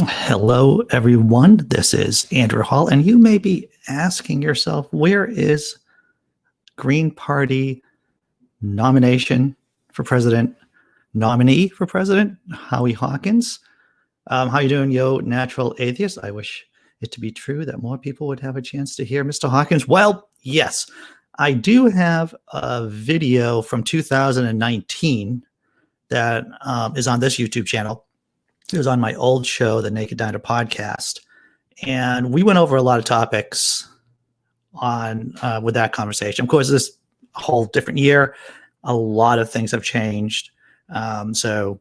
Hello, everyone. This is Andrew Hall, and you may be asking yourself, where is Green Party nomination for president, nominee for president, Howie Hawkins? How you doing, yo, natural atheist? I wish it to be true that more people would have a chance to hear Mr. Hawkins. Well, yes, I do have a video from 2019 that is on this YouTube channel. It was on my old show, the Naked Diner podcast, and we went over a lot of topics on with that conversation. Of course, this whole different year, a lot of things have changed. So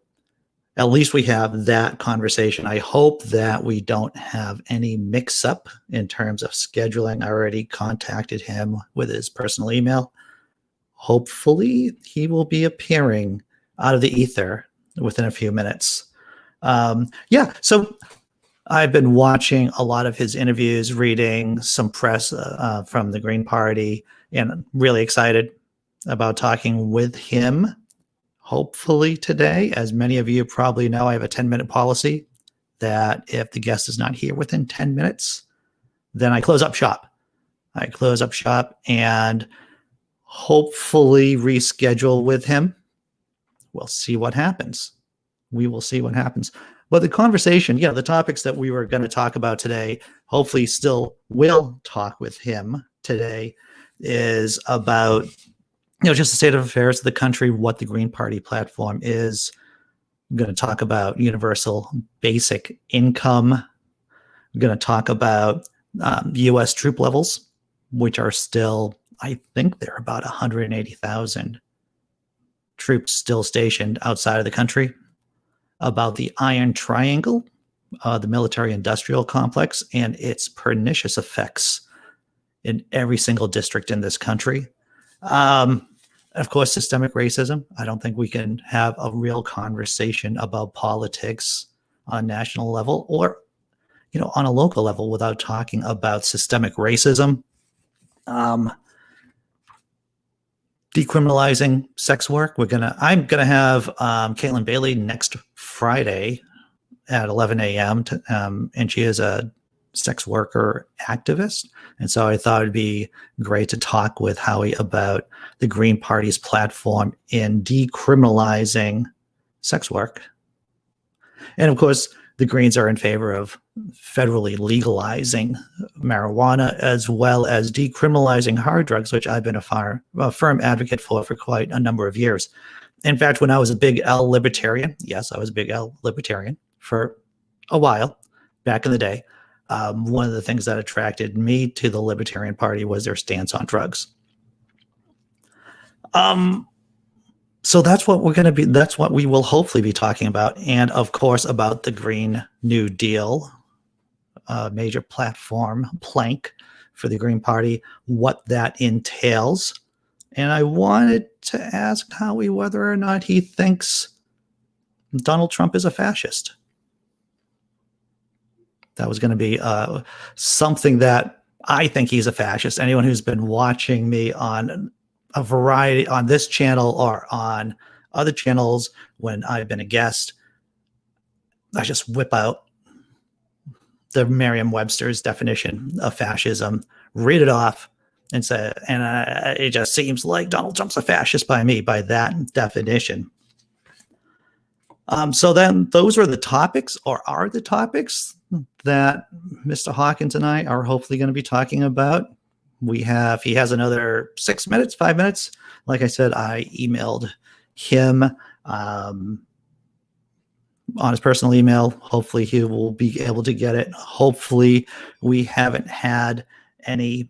at least we have that conversation. I hope that we don't have any mix-up in terms of scheduling. I already contacted him with his personal email. Hopefully, he will be appearing out of the ether within a few minutes. So I've been watching a lot of his interviews, reading some press from the Green Party, and really excited about talking with him. Hopefully today, as many of you probably know, I have a 10-minute policy that if the guest is not here within 10 minutes, then I close up shop. I close up shop and hopefully reschedule with him. We'll see what happens. We will see what happens. But the conversation, the topics that we were going to talk about today, hopefully still will talk with him today, is about, just the state of affairs of the country, what the Green Party platform is. I'm going to talk about universal basic income. I'm going to talk about U.S. troop levels, which are still, I think they're about 180,000 troops still stationed outside of the country. About the Iron Triangle, the military-industrial complex, and its pernicious effects in every single district in this country. Of course, systemic racism. I don't think we can have a real conversation about politics on a national level or, on a local level without talking about systemic racism. Decriminalizing sex work. I'm gonna have Caitlin Bailey next Friday at 11 a.m. And she is a sex worker activist, and so I thought it'd be great to talk with Howie about the Green Party's platform in decriminalizing sex work. And of course, the Greens are in favor of federally legalizing marijuana as well as decriminalizing hard drugs, which I've been a firm advocate for quite a number of years. In fact, when I was a big L libertarian, yes, I was a big L libertarian for a while back in the day, one of the things that attracted me to the Libertarian Party was their stance on drugs. So that's what that's what we will hopefully be talking about. And of course, about the Green New Deal, major platform plank for the Green Party, what that entails. And I wanted to ask Howie whether or not he thinks Donald Trump is a fascist. That was going to be something that I think he's a fascist. Anyone who's been watching me on a variety on this channel or on other channels when I've been a guest, I just whip out the Merriam-Webster's definition of fascism, read it off, and say, it just seems like Donald Trump's a fascist by that definition. So then those are the topics, or are the topics that Mr. Hawkins and I are hopefully going to be talking about. He has another 6 minutes, 5 minutes. Like I said, I emailed him on his personal email. Hopefully he will be able to get it. Hopefully we haven't had any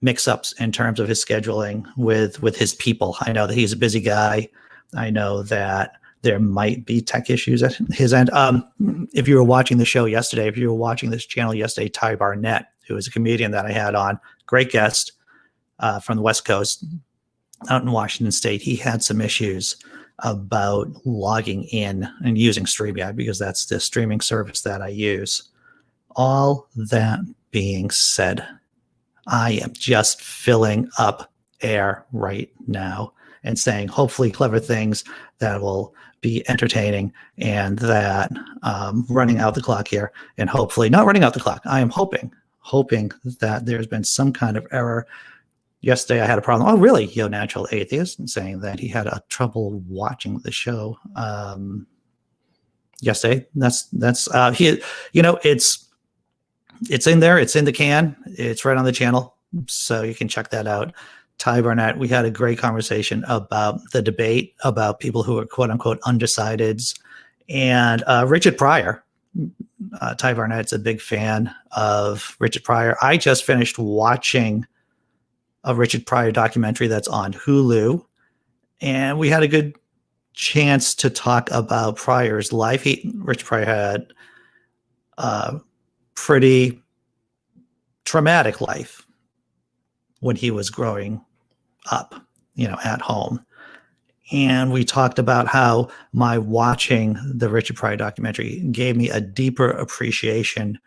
mix-ups in terms of his scheduling with his people. I know that he's a busy guy. I know that there might be tech issues at his end. If you were watching the show yesterday, if you were watching this channel yesterday, Ty Barnett, who is a comedian that I had on, great guest from the West Coast out in Washington State, he had some issues about logging in and using StreamYard because that's the streaming service that I use. All that being said, I am just filling up air right now and saying hopefully clever things that will be entertaining, and that running out the clock here, and hopefully not running out the clock. I am hoping that there's been some kind of error. Yesterday I had a problem. Oh, really? Yo Natural Atheist, saying that he had a trouble watching the show yesterday. That's he. It's in there. It's in the can. It's right on the channel, so you can check that out. Ty Barnett, we had a great conversation about the debate about people who are quote unquote undecideds, and Richard Pryor. Ty Barnett's a big fan of Richard Pryor. I just finished watching a Richard Pryor documentary that's on Hulu, and we had a good chance to talk about Pryor's life. Richard Pryor had a pretty traumatic life when he was growing up, at home. And we talked about how my watching the Richard Pryor documentary gave me a deeper appreciation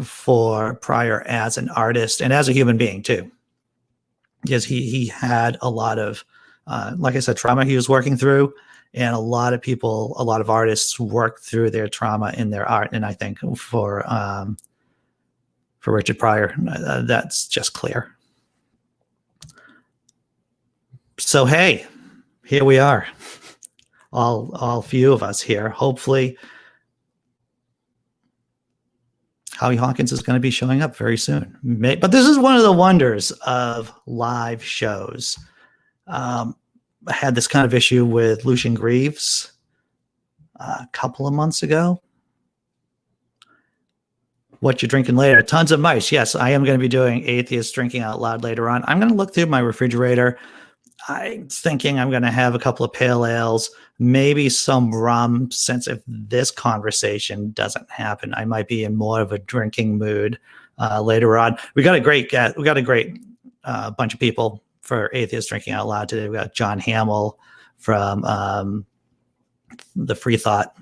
for Pryor as an artist and as a human being too. Because he had a lot of, like I said, trauma he was working through, and a lot of artists work through their trauma in their art. And I think for Richard Pryor, that's just clear. So, hey, here we are, all few of us here. Hopefully, Howie Hawkins is going to be showing up very soon. But this is one of the wonders of live shows. I had this kind of issue with Lucien Greaves a couple of months ago. What you drinking later? Tons of mice. Yes, I am going to be doing Atheist Drinking Out Loud later on. I'm going to look through my refrigerator. I'm thinking I'm going to have a couple of pale ales, maybe some rum, since if this conversation doesn't happen, I might be in more of a drinking mood later on. We got a great bunch of people for Atheist Drinking Out Loud today. We got John Hamill from the Free Thought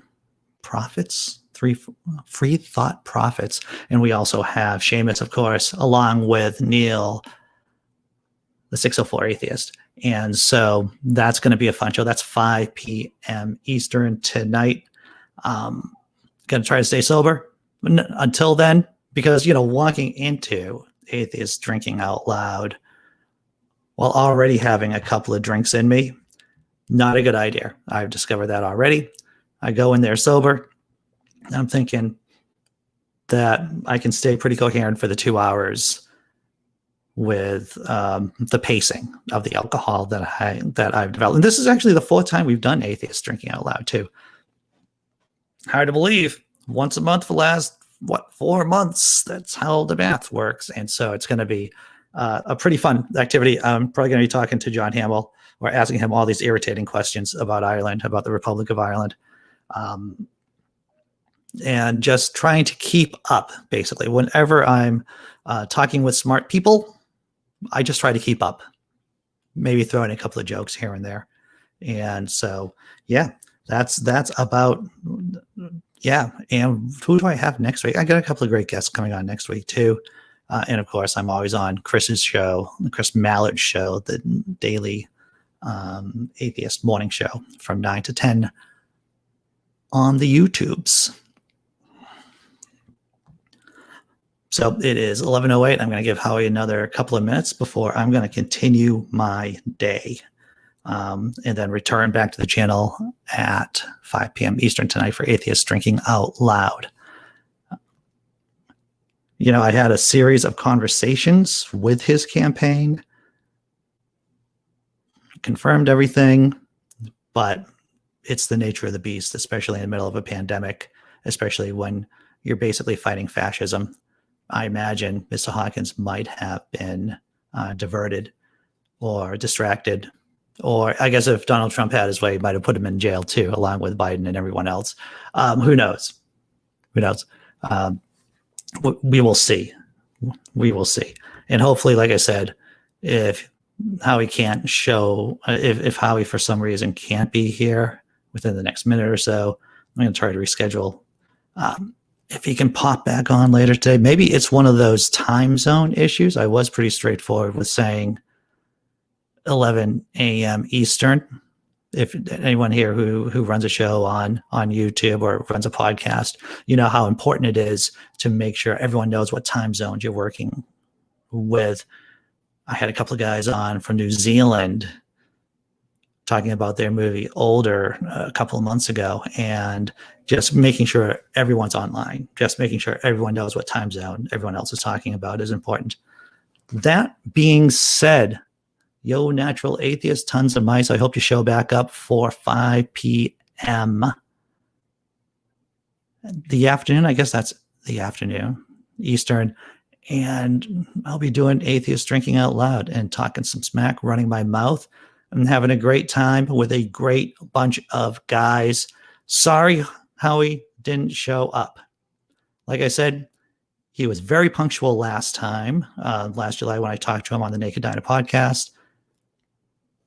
Prophets, Free Thought Prophets, and we also have Seamus, of course, along with Neil, the 604 Atheist. And so that's going to be a fun show. That's 5 p.m. Eastern tonight. Going to try to stay sober until then, because, walking into Atheist Drinking Out Loud while already having a couple of drinks in me, not a good idea. I've discovered that already. I go in there sober. I'm thinking that I can stay pretty coherent for the 2 hours with the pacing of the alcohol that I've developed. And this is actually the 4th time we've done Atheist Drinking Out Loud too. Hard to believe. Once a month for the last 4 months. That's how the math works. And so it's going to be a pretty fun activity. I'm probably going to be talking to John Hamill or asking him all these irritating questions about Ireland, about the Republic of Ireland, and just trying to keep up. Basically, whenever I'm talking with smart people, I just try to keep up, maybe throw in a couple of jokes here and there. And so, yeah, that's about, yeah. And who do I have next week? I got a couple of great guests coming on next week too. And of course, I'm always on Chris's show, Chris Mallard's show, the daily Atheist morning show from 9 to 10 on the YouTubes. So it is 11:08. I'm going to give Howie another couple of minutes before I'm going to continue my day, and then return back to the channel at 5 p.m. Eastern tonight for Atheist Drinking Out Loud. I had a series of conversations with his campaign, confirmed everything, but it's the nature of the beast, especially in the middle of a pandemic, especially when you're basically fighting fascism. I imagine Mr. Hawkins might have been diverted or distracted, or I guess if Donald Trump had his way, he might have put him in jail too, along with Biden and everyone else. Who knows? Who knows? We will see. We will see. And hopefully, like I said, if Howie can't show, if Howie for some reason can't be here within the next minute or so, I'm going to try to reschedule. If he can pop back on later today, maybe it's one of those time zone issues. I was pretty straightforward with saying 11 a.m. Eastern, if anyone here who runs a show on YouTube or runs a podcast, you know how important it is to make sure everyone knows what time zones you're working with. I had a couple of guys on from New Zealand talking about their movie Older a couple of months ago, and just making sure everyone's online, just making sure everyone knows what time zone everyone else is talking about is important. That being said, yo, natural atheist, tons of mice. I hope you show back up for 5 p.m. the afternoon. I guess that's the afternoon, Eastern. And I'll be doing Atheist Drinking Out Loud and talking some smack, running my mouth, and having a great time with a great bunch of guys. Sorry, Howie didn't show up. Like I said, he was very punctual last time, last July when I talked to him on the Naked Dinah podcast.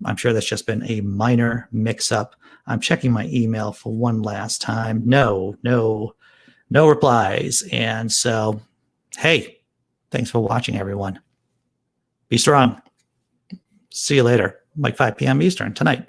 I'm sure that's just been a minor mix-up. I'm checking my email for one last time. No replies. And so, hey, thanks for watching, everyone. Be strong. See you later, like 5 p.m. Eastern tonight.